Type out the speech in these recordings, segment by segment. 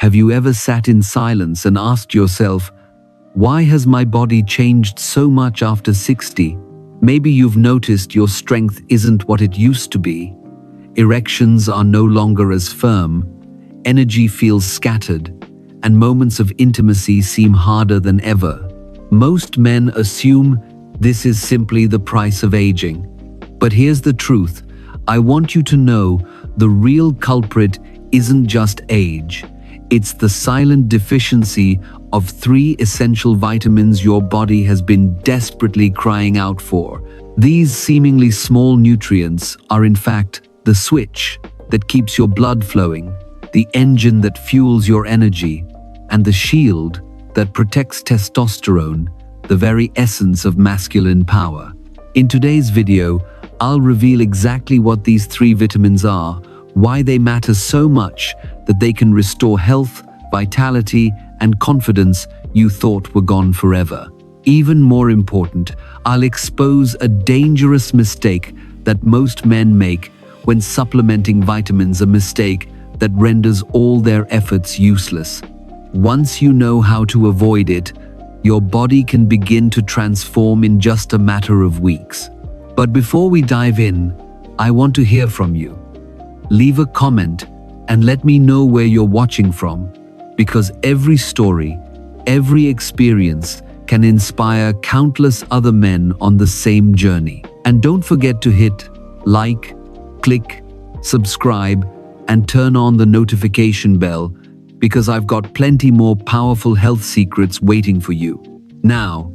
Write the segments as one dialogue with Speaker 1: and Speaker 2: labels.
Speaker 1: Have you ever sat in silence and asked yourself, why has my body changed so much after 60? Maybe you've noticed your strength isn't what it used to be. Erections are no longer as firm, energy feels scattered, and moments of intimacy seem harder than ever. Most men assume this is simply the price of aging. But here's the truth. I want you to know the real culprit isn't just age. It's the silent deficiency of 3 essential vitamins your body has been desperately crying out for. These seemingly small nutrients are in fact the switch that keeps your blood flowing, the engine that fuels your energy, and the shield that protects testosterone, the very essence of masculine power. In today's video, I'll reveal exactly what these 3 vitamins are, why they matter so much that they can restore health, vitality, and confidence you thought were gone forever. Even more important, I'll expose a dangerous mistake that most men make when supplementing vitamins, a mistake that renders all their efforts useless. Once you know how to avoid it, your body can begin to transform in just a matter of weeks. But before we dive in, I want to hear from you. Leave a comment and let me know where you're watching from, because every story, every experience can inspire countless other men on the same journey. And don't forget to hit like, click, subscribe, and turn on the notification bell, because I've got plenty more powerful health secrets waiting for you. Now,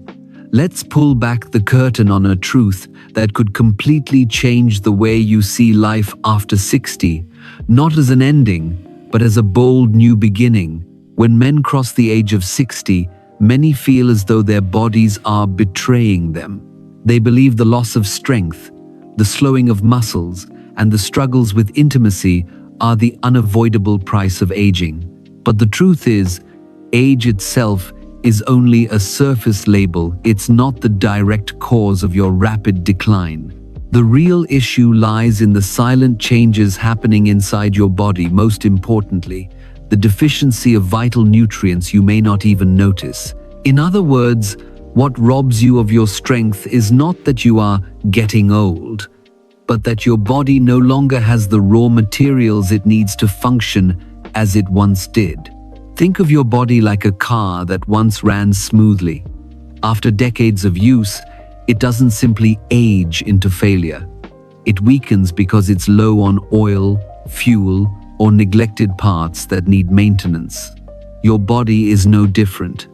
Speaker 1: let's pull back the curtain on a truth that could completely change the way you see life after 60, not as an ending, but as a bold new beginning. When men cross the age of 60, many feel as though their bodies are betraying them. They believe the loss of strength, the slowing of muscles, and the struggles with intimacy are the unavoidable price of aging. But the truth is, age itself is only a surface label. It's not the direct cause of your rapid decline. The real issue lies in the silent changes happening inside your body. Most importantly, the deficiency of vital nutrients you may not even notice. In other words, what robs you of your strength is not that you are getting old, but that your body no longer has the raw materials it needs to function as it once did. Think of your body like a car that once ran smoothly. After decades of use, it doesn't simply age into failure. It weakens because it's low on oil, fuel, or neglected parts that need maintenance. Your body is no different.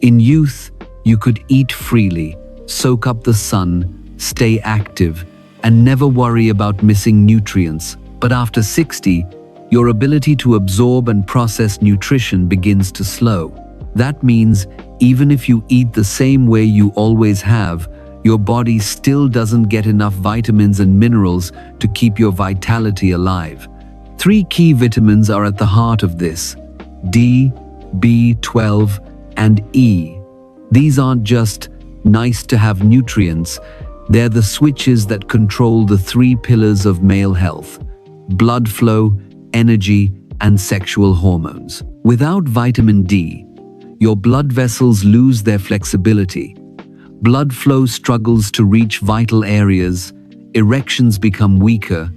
Speaker 1: In youth, you could eat freely, soak up the sun, stay active, and never worry about missing nutrients. But after 60, your ability to absorb and process nutrition begins to slow. That means even if you eat the same way you always have, your body still doesn't get enough vitamins and minerals to keep your vitality alive. 3 key vitamins are at the heart of this: D, B12, and E. These aren't just nice-to-have nutrients, they're the switches that control the 3 pillars of male health: blood flow, energy, and sexual hormones. Without vitamin D, your blood vessels lose their flexibility. Blood flow struggles to reach vital areas, erections become weaker,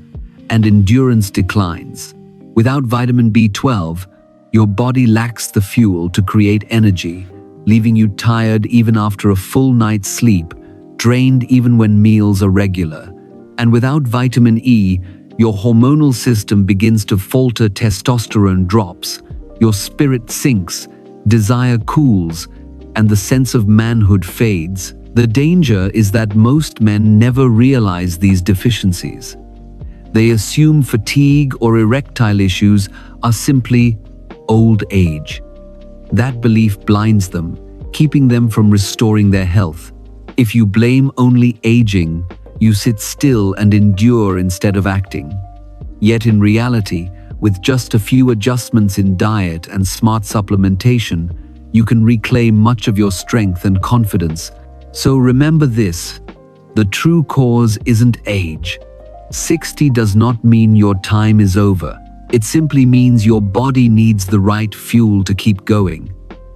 Speaker 1: and endurance declines. Without vitamin B12, your body lacks the fuel to create energy, leaving you tired even after a full night's sleep, drained even when meals are regular. And without vitamin E, your hormonal system begins to falter, testosterone drops, your spirit sinks, desire cools, and the sense of manhood fades. The danger is that most men never realize these deficiencies. They assume fatigue or erectile issues are simply old age. That belief blinds them, keeping them from restoring their health. If you blame only aging, you sit still and endure instead of acting. Yet in reality, with just a few adjustments in diet and smart supplementation, you can reclaim much of your strength and confidence. So remember this: the true cause isn't age. 60 does not mean your time is over. It simply means your body needs the right fuel to keep going.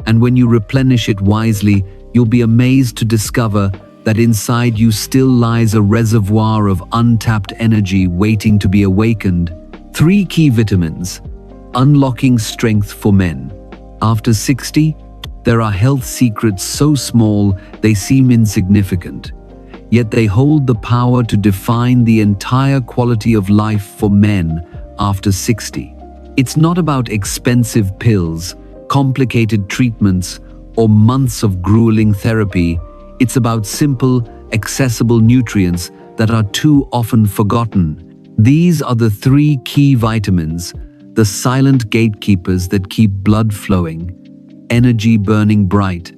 Speaker 1: And when you replenish it wisely, you'll be amazed to discover that inside you still lies a reservoir of untapped energy waiting to be awakened. 3 key vitamins. Unlocking strength for men. After 60, there are health secrets so small they seem insignificant. Yet they hold the power to define the entire quality of life for men after 60. It's not about expensive pills, complicated treatments, or months of grueling therapy. It's about simple, accessible nutrients that are too often forgotten. These are the 3 key vitamins, the silent gatekeepers that keep blood flowing, energy burning bright,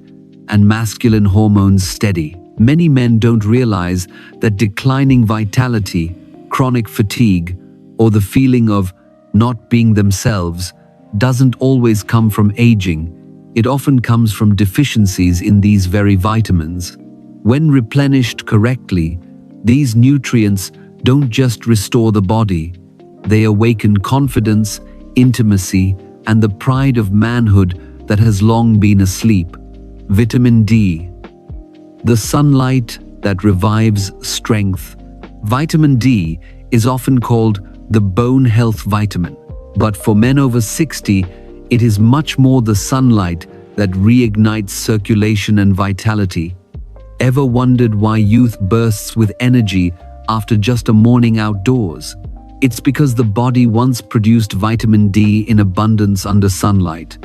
Speaker 1: and masculine hormones steady. Many men don't realize that declining vitality, chronic fatigue, or the feeling of not being themselves doesn't always come from aging. It often comes from deficiencies in these very vitamins. When replenished correctly, these nutrients don't just restore the body, they awaken confidence, intimacy, and the pride of manhood that has long been asleep. Vitamin D. The sunlight that revives strength. Vitamin D is often called the bone health vitamin, but for men over 60, it is much more the sunlight that reignites circulation and vitality. Ever wondered why youth bursts with energy after just a morning outdoors? It's because the body once produced vitamin D in abundance under sunlight.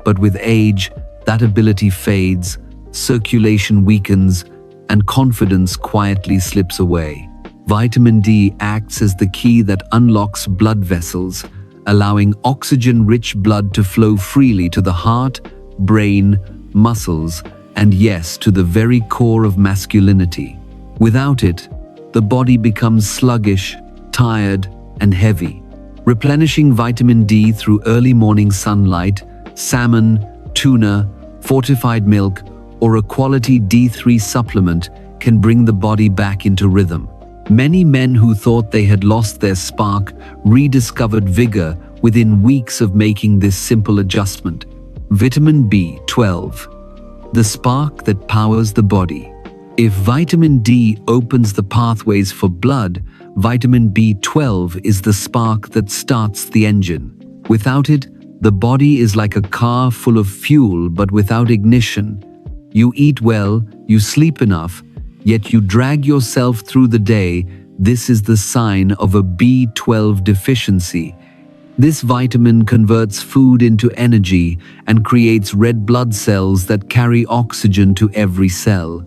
Speaker 1: But with age, that ability fades, circulation weakens, and confidence quietly slips away. Vitamin D acts as the key that unlocks blood vessels, allowing oxygen-rich blood to flow freely to the heart, brain, muscles, and yes, to the very core of masculinity. Without it, the body becomes sluggish, tired, and heavy. Replenishing vitamin D through early morning sunlight, salmon, tuna, fortified milk, or a quality D3 supplement can bring the body back into rhythm. Many men who thought they had lost their spark rediscovered vigor within weeks of making this simple adjustment. Vitamin B12, the spark that powers the body. If vitamin D opens the pathways for blood, vitamin B12 is the spark that starts the engine. Without it, the body is like a car full of fuel but without ignition. You eat well, you sleep enough, yet you drag yourself through the day. This is the sign of a B12 deficiency. This vitamin converts food into energy and creates red blood cells that carry oxygen to every cell.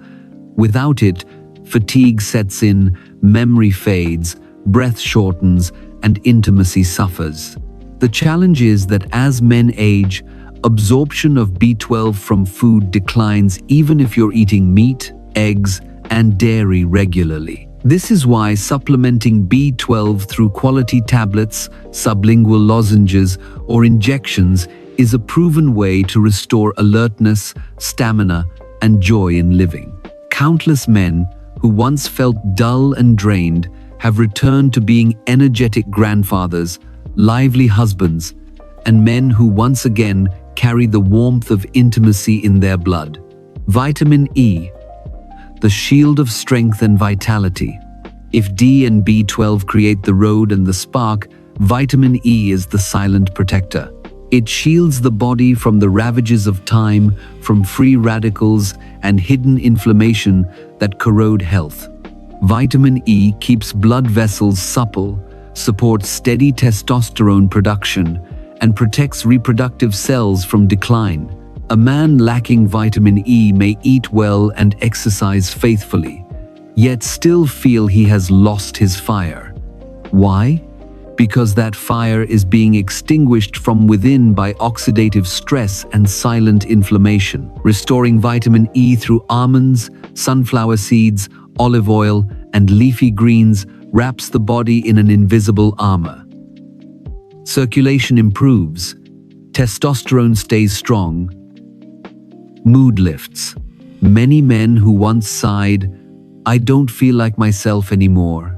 Speaker 1: Without it, fatigue sets in, memory fades, breath shortens, and intimacy suffers. The challenge is that as men age, absorption of B12 from food declines even if you're eating meat, eggs, and dairy regularly. This is why supplementing B12 through quality tablets, sublingual lozenges, or injections is a proven way to restore alertness, stamina, and joy in living. Countless men who once felt dull and drained have returned to being energetic grandfathers, lively husbands, and men who once again carry the warmth of intimacy in their blood. Vitamin E, the shield of strength and vitality. If D and B12 create the road and the spark, vitamin E is the silent protector. It shields the body from the ravages of time, from free radicals and hidden inflammation that corrode health. Vitamin E keeps blood vessels supple, supports steady testosterone production, and protects reproductive cells from decline. A man lacking vitamin E may eat well and exercise faithfully, yet still feel he has lost his fire. Why? Because that fire is being extinguished from within by oxidative stress and silent inflammation. Restoring vitamin E through almonds, sunflower seeds, olive oil, and leafy greens wraps the body in an invisible armor. Circulation improves, testosterone stays strong, mood lifts. Many men who once sighed, "I don't feel like myself anymore,"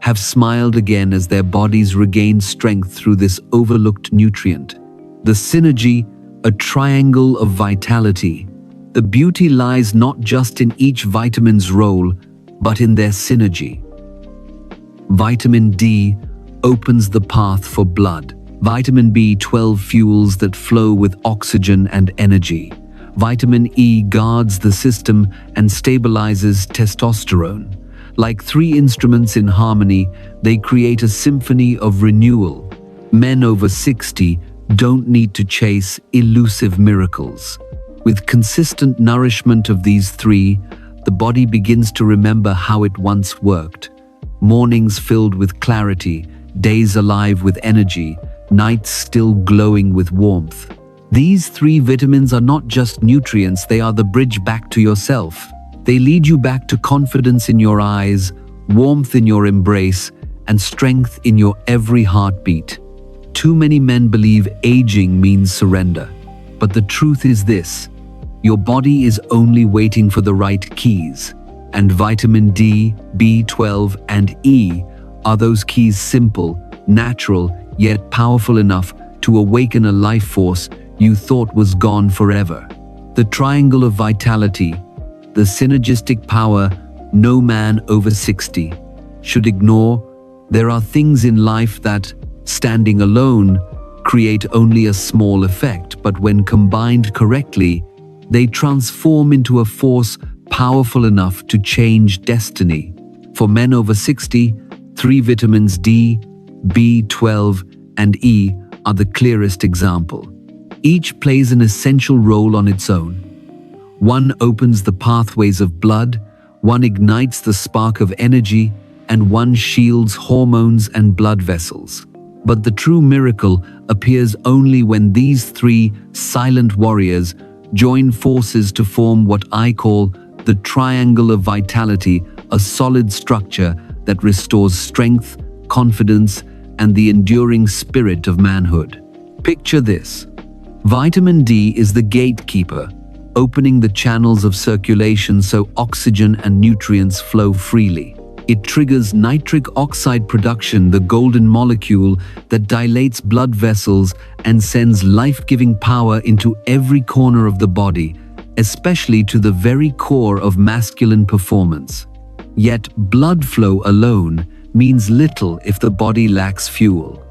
Speaker 1: have smiled again as their bodies regain strength through this overlooked nutrient. The synergy, a triangle of vitality. The beauty lies not just in each vitamin's role, but in their synergy. Vitamin D opens the path for blood. Vitamin B12 fuels that flow with oxygen and energy. Vitamin E guards the system and stabilizes testosterone. Like three instruments in harmony, they create a symphony of renewal. Men over 60 don't need to chase elusive miracles. With consistent nourishment of these three, the body begins to remember how it once worked. Mornings filled with clarity, days alive with energy, nights still glowing with warmth. These three vitamins are not just nutrients, they are the bridge back to yourself. They lead you back to confidence in your eyes, warmth in your embrace, and strength in your every heartbeat. Too many men believe aging means surrender. But the truth is this: your body is only waiting for the right keys. And vitamin D, B12, and E are those keys, simple, natural, yet powerful enough to awaken a life force you thought was gone forever. The triangle of vitality, the synergistic power no man over 60 should ignore. There are things in life that, standing alone, create only a small effect, but when combined correctly, they transform into a force powerful enough to change destiny. For men over 60, three vitamins D, B12, and E are the clearest example. Each plays an essential role on its own. One opens the pathways of blood, one ignites the spark of energy, and one shields hormones and blood vessels. But the true miracle appears only when these three silent warriors join forces to form what I call the triangle of vitality, a solid structure that restores strength, confidence, and the enduring spirit of manhood. Picture this. Vitamin D is the gatekeeper, opening the channels of circulation so oxygen and nutrients flow freely. It triggers nitric oxide production, the golden molecule that dilates blood vessels and sends life-giving power into every corner of the body, especially to the very core of masculine performance. Yet blood flow alone means little if the body lacks fuel.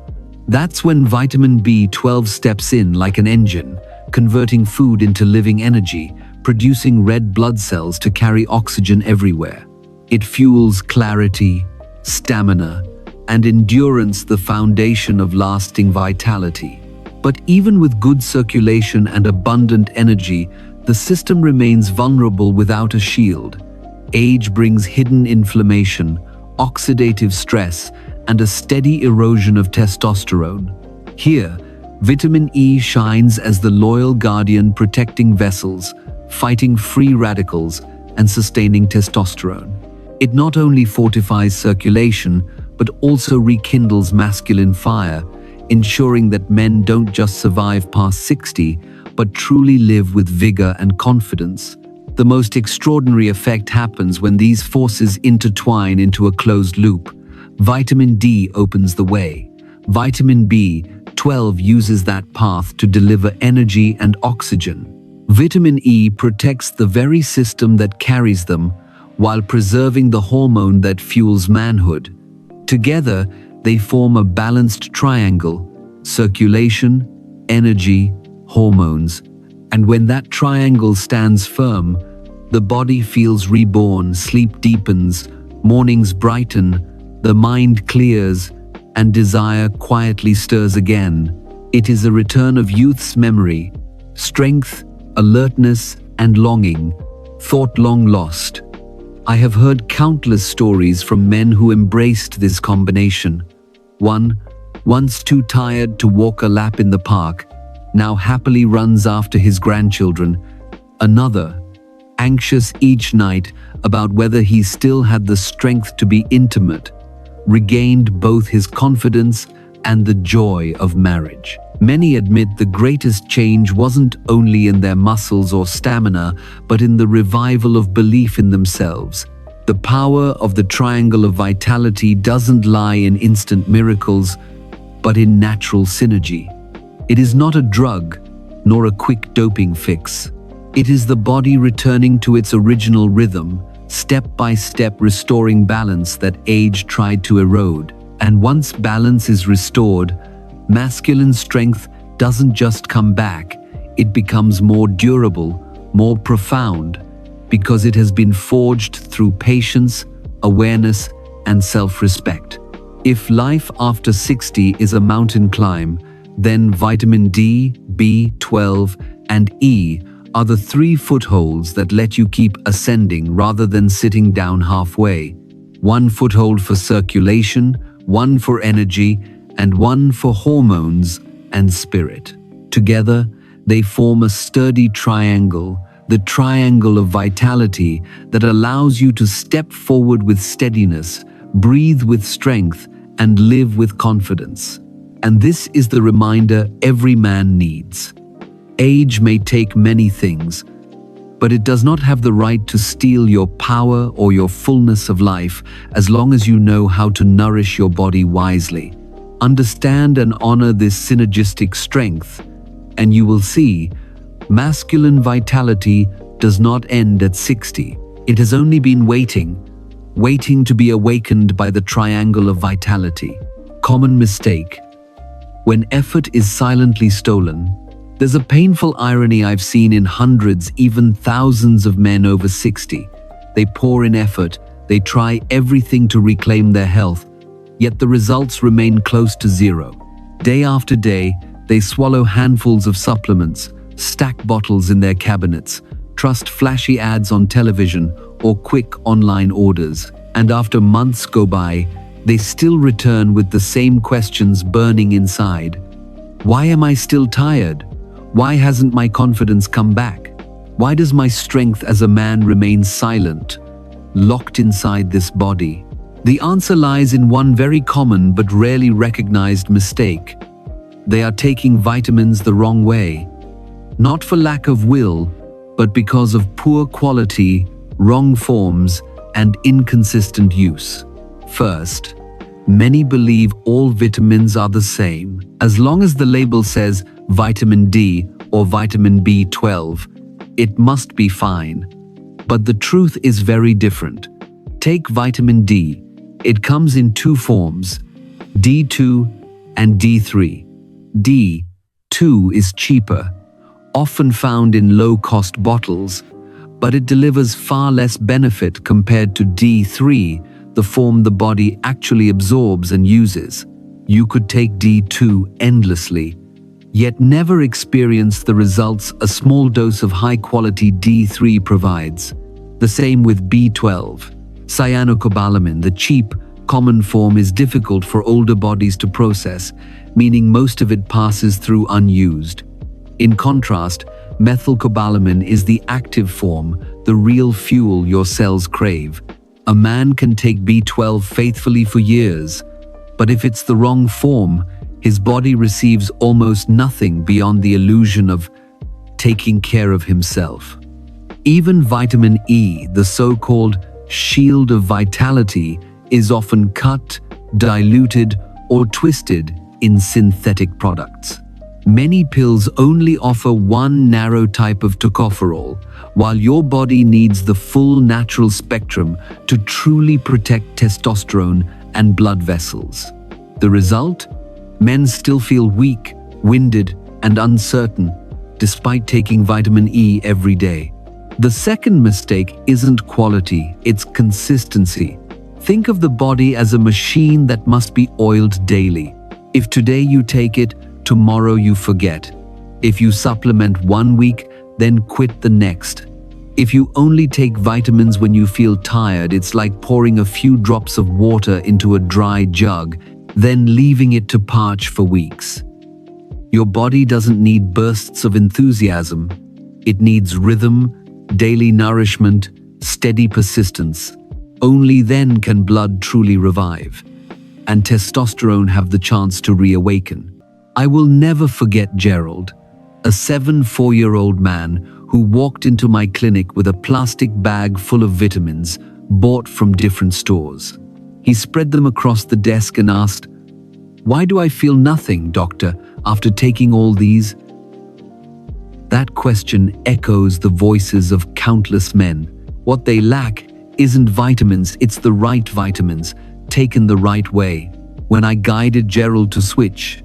Speaker 1: That's when vitamin B12 steps in like an engine, converting food into living energy, producing red blood cells to carry oxygen everywhere. It fuels clarity, stamina, and endurance, the foundation of lasting vitality. But even with good circulation and abundant energy, the system remains vulnerable without a shield. Age brings hidden inflammation, oxidative stress, and a steady erosion of testosterone. Here, vitamin E shines as the loyal guardian, protecting vessels, fighting free radicals, and sustaining testosterone. It not only fortifies circulation, but also rekindles masculine fire, ensuring that men don't just survive past 60, but truly live with vigor and confidence. The most extraordinary effect happens when these forces intertwine into a closed loop. Vitamin D opens the way. Vitamin B12 uses that path to deliver energy and oxygen. Vitamin E protects the very system that carries them, while preserving the hormone that fuels manhood. Together, they form a balanced triangle: circulation, energy, hormones. And when that triangle stands firm, the body feels reborn, sleep deepens, mornings brighten, the mind clears, and desire quietly stirs again. It is a return of youth's memory, strength, alertness, and longing, thought long lost. I have heard countless stories from men who embraced this combination. One, once too tired to walk a lap in the park, now happily runs after his grandchildren. Another, anxious each night about whether he still had the strength to be intimate, regained both his confidence and the joy of marriage. Many admit the greatest change wasn't only in their muscles or stamina, but in the revival of belief in themselves. The power of the triangle of vitality doesn't lie in instant miracles, but in natural synergy. It is not a drug, nor a quick doping fix. It is the body returning to its original rhythm, step by step restoring balance that age tried to erode. And once balance is restored, masculine strength doesn't just come back, it becomes more durable, more profound, because it has been forged through patience, awareness, and self-respect. If life after 60 is a mountain climb, then vitamin D, B12, and E are the 3 footholds that let you keep ascending rather than sitting down halfway. 1 foothold for circulation, 1 for energy, and 1 for hormones and spirit. Together, they form a sturdy triangle, the triangle of vitality that allows you to step forward with steadiness, breathe with strength, and live with confidence. And this is the reminder every man needs. Age may take many things, but it does not have the right to steal your power or your fullness of life as long as you know how to nourish your body wisely. Understand and honor this synergistic strength, and you will see masculine vitality does not end at 60. It has only been waiting to be awakened by the triangle of vitality. Common mistake. When effort is silently stolen, there's a painful irony I've seen in hundreds, even thousands of men over 60. They pour in effort, they try everything to reclaim their health, yet the results remain close to zero. Day after day, they swallow handfuls of supplements, stack bottles in their cabinets, trust flashy ads on television or quick online orders, and after months go by, they still return with the same questions burning inside. Why am I still tired? Why hasn't my confidence come back? Why does my strength as a man remain silent, locked inside this body? The answer lies in one very common but rarely recognized mistake. They are taking vitamins the wrong way. Not for lack of will, but because of poor quality, wrong forms, and inconsistent use. First, many believe all vitamins are the same. As long as the label says vitamin D or vitamin B12, it must be fine. But the truth is very different. Take vitamin D. It comes in 2 forms, D2 and D3. D2 is cheaper, often found in low-cost bottles, but it delivers far less benefit compared to D3, the form the body actually absorbs and uses. You could take D2 endlessly, yet never experience the results a small dose of high-quality D3 provides. The same with B12. Cyanocobalamin, the cheap, common form, is difficult for older bodies to process, meaning most of it passes through unused. In contrast, methylcobalamin is the active form, the real fuel your cells crave. A man can take B12 faithfully for years, but if it's the wrong form, his body receives almost nothing beyond the illusion of taking care of himself. Even vitamin E, the so-called shield of vitality, is often cut, diluted, or twisted in synthetic products. Many pills only offer one narrow type of tocopherol, while your body needs the full natural spectrum to truly protect testosterone and blood vessels. The result? Men still feel weak, winded, and uncertain, despite taking vitamin E every day. The second mistake isn't quality, it's consistency. Think of the body as a machine that must be oiled daily. If today you take it, tomorrow you forget. If you supplement 1 week, then quit the next. If you only take vitamins when you feel tired, it's like pouring a few drops of water into a dry jug, then leaving it to parch for weeks. Your body doesn't need bursts of enthusiasm. It needs rhythm, daily nourishment, steady persistence. Only then can blood truly revive, and testosterone have the chance to reawaken. I will never forget Gerald, a 74-year-old man who walked into my clinic with a plastic bag full of vitamins, bought from different stores. He spread them across the desk and asked, "Why do I feel nothing, doctor, after taking all these?" That question echoes the voices of countless men. What they lack isn't vitamins, it's the right vitamins, taken the right way. When I guided Gerald to switch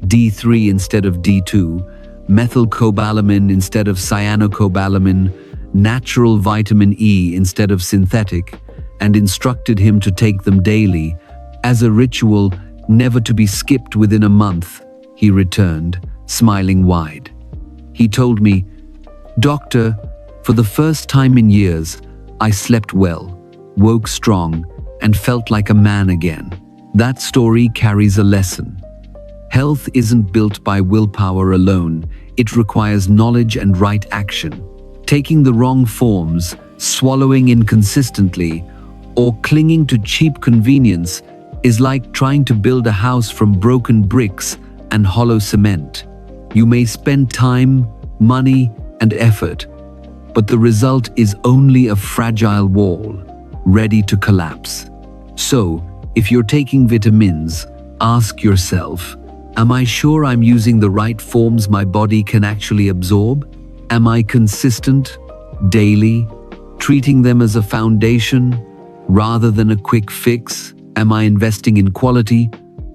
Speaker 1: D3 instead of D2, methylcobalamin instead of cyanocobalamin, natural vitamin E instead of synthetic, and instructed him to take them daily, as a ritual never to be skipped within a month, he returned, smiling wide. He told me, "Doctor, for the first time in years, I slept well, woke strong, and felt like a man again." That story carries a lesson. Health isn't built by willpower alone, it requires knowledge and right action. Taking the wrong forms, swallowing inconsistently, or clinging to cheap convenience is like trying to build a house from broken bricks and hollow cement. You may spend time, money, and effort, but the result is only a fragile wall, ready to collapse. So, if you're taking vitamins, ask yourself, am I sure I'm using the right forms my body can actually absorb? Am I consistent, daily, treating them as a foundation rather than a quick fix? Am I investing in quality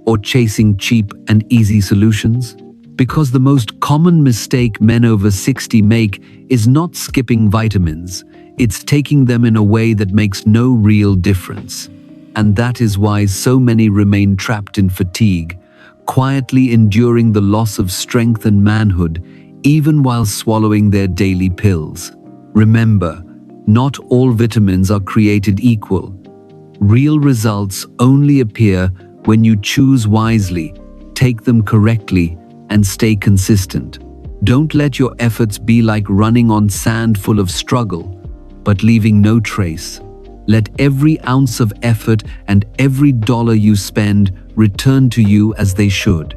Speaker 1: or chasing cheap and easy solutions? Because the most common mistake men over 60 make is not skipping vitamins, it's taking them in a way that makes no real difference. And that is why so many remain trapped in fatigue, quietly enduring the loss of strength and manhood, even while swallowing their daily pills. Remember, not all vitamins are created equal. Real results only appear when you choose wisely, take them correctly, and stay consistent. Don't let your efforts be like running on sand full of struggle, but leaving no trace. Let every ounce of effort and every dollar you spend return to you as they should.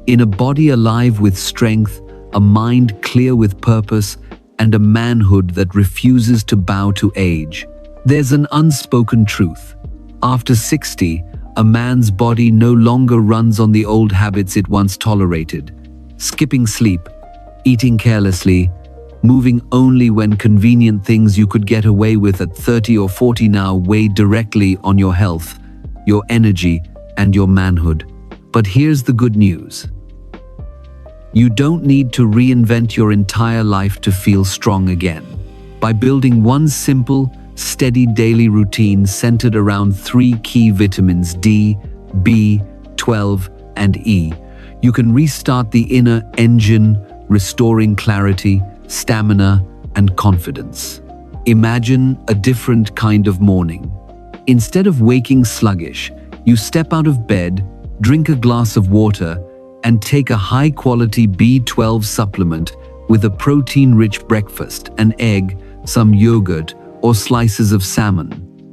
Speaker 1: In a body alive with strength, a mind clear with purpose, and a manhood that refuses to bow to age. There's an unspoken truth. After 60, a man's body no longer runs on the old habits it once tolerated. Skipping sleep, eating carelessly, moving only when convenient things you could get away with at 30 or 40 now weigh directly on your health, your energy, and your manhood. But here's the good news. You don't need to reinvent your entire life to feel strong again. By building one simple, steady daily routine centered around 3 key vitamins D, B12, and E, you can restart the inner engine, restoring clarity, stamina, and confidence. Imagine a different kind of morning. Instead of waking sluggish, you step out of bed, drink a glass of water, and take a high-quality B12 supplement with a protein-rich breakfast, an egg, some yogurt, or slices of salmon.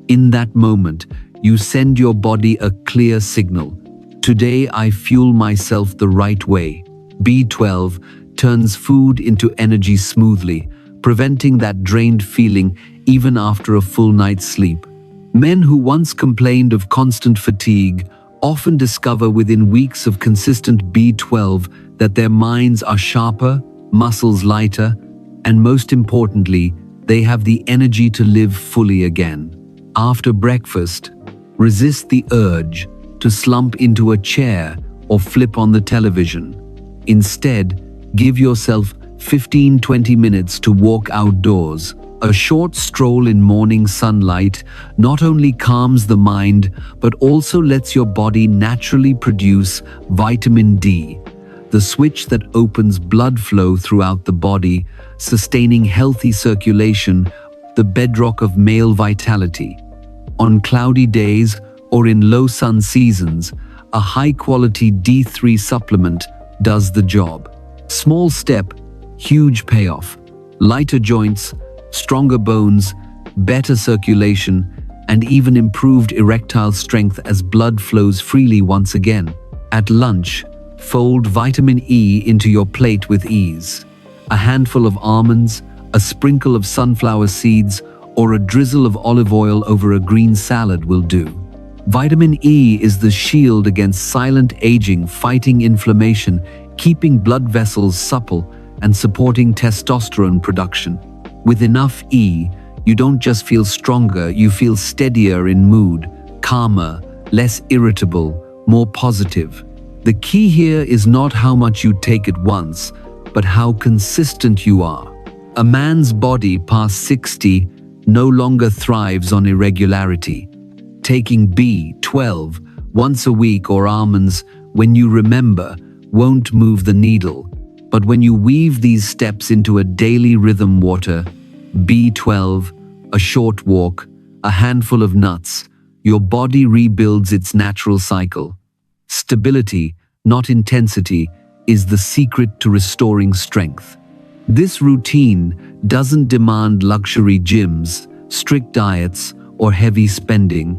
Speaker 1: In that moment, you send your body a clear signal. Today I fuel myself the right way. B12 turns food into energy smoothly, preventing that drained feeling even after a full night's sleep. Men who once complained of constant fatigue often discover within weeks of consistent B12 that their minds are sharper, muscles lighter, and most importantly, they have the energy to live fully again. After breakfast, resist the urge to slump into a chair or flip on the television. Instead, give yourself 15-20 minutes to walk outdoors. A short stroll in morning sunlight not only calms the mind, but also lets your body naturally produce vitamin D, the switch that opens blood flow throughout the body, sustaining healthy circulation, the bedrock of male vitality. On cloudy days or in low sun seasons, a high-quality D3 supplement does the job. Small step, huge payoff. Lighter joints, stronger bones, better circulation, and even improved erectile strength as blood flows freely once again. At lunch, fold vitamin E into your plate with ease. A handful of almonds, a sprinkle of sunflower seeds, or a drizzle of olive oil over a green salad will do. Vitamin E is the shield against silent aging, fighting inflammation, keeping blood vessels supple, and supporting testosterone production. With enough E, you don't just feel stronger, you feel steadier in mood, calmer, less irritable, more positive. The key here is not how much you take at once, but how consistent you are. A man's body past 60 no longer thrives on irregularity. Taking B12 once a week or almonds when you remember won't move the needle. But when you weave these steps into a daily rhythm, water, B12, a short walk, a handful of nuts, your body rebuilds its natural cycle. Stability, not intensity, is the secret to restoring strength. This routine doesn't demand luxury gyms, strict diets, or heavy spending.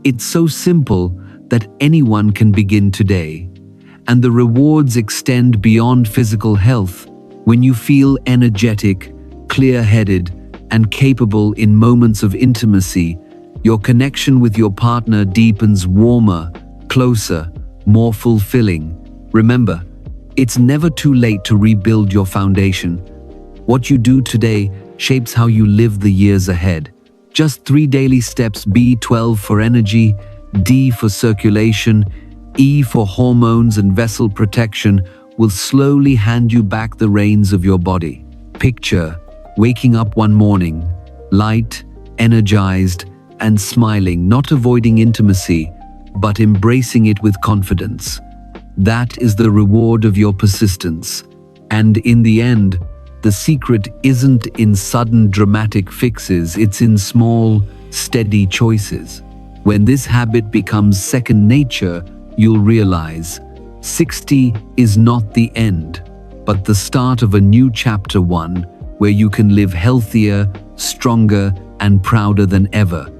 Speaker 1: It's so simple that anyone can begin today. And the rewards extend beyond physical health. When you feel energetic, clear-headed, and capable in moments of intimacy, your connection with your partner deepens, warmer, closer, more fulfilling. Remember, it's never too late to rebuild your foundation. What you do today shapes how you live the years ahead. Just 3 daily steps: B12 for energy, D for circulation, E for hormones and vessel protection, will slowly hand you back the reins of your body. Picture waking up one morning, light, energized, and smiling, not avoiding intimacy, but embracing it with confidence. That is the reward of your persistence. And in the end, the secret isn't in sudden dramatic fixes, it's in small, steady choices. When this habit becomes second nature, you'll realize 60 is not the end, but the start of a new chapter, one where you can live healthier, stronger, and prouder than ever.